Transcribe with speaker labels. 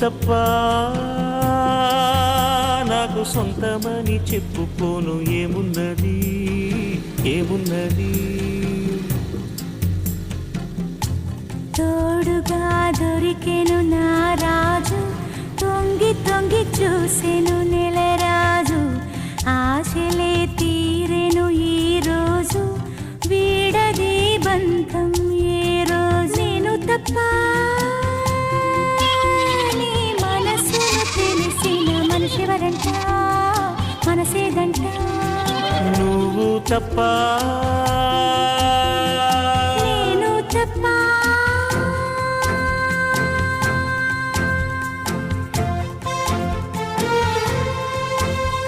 Speaker 1: తప్ప నాకు సొంతమని చెప్పుకోను ఏమున్నది ఏమున్నది.
Speaker 2: తోడుగా దొరికెను నా రాజు, తొంగి తొంగి చూసెను నెలరాజు. ఆశలే తీరెను ఈ రోజు, వీడది బంధం ఏ రోజు. నేను తప్ప నీ మనసును తెలిసిన మనిషివరంట, మనసేదంట.
Speaker 1: నువ్వు తప్ప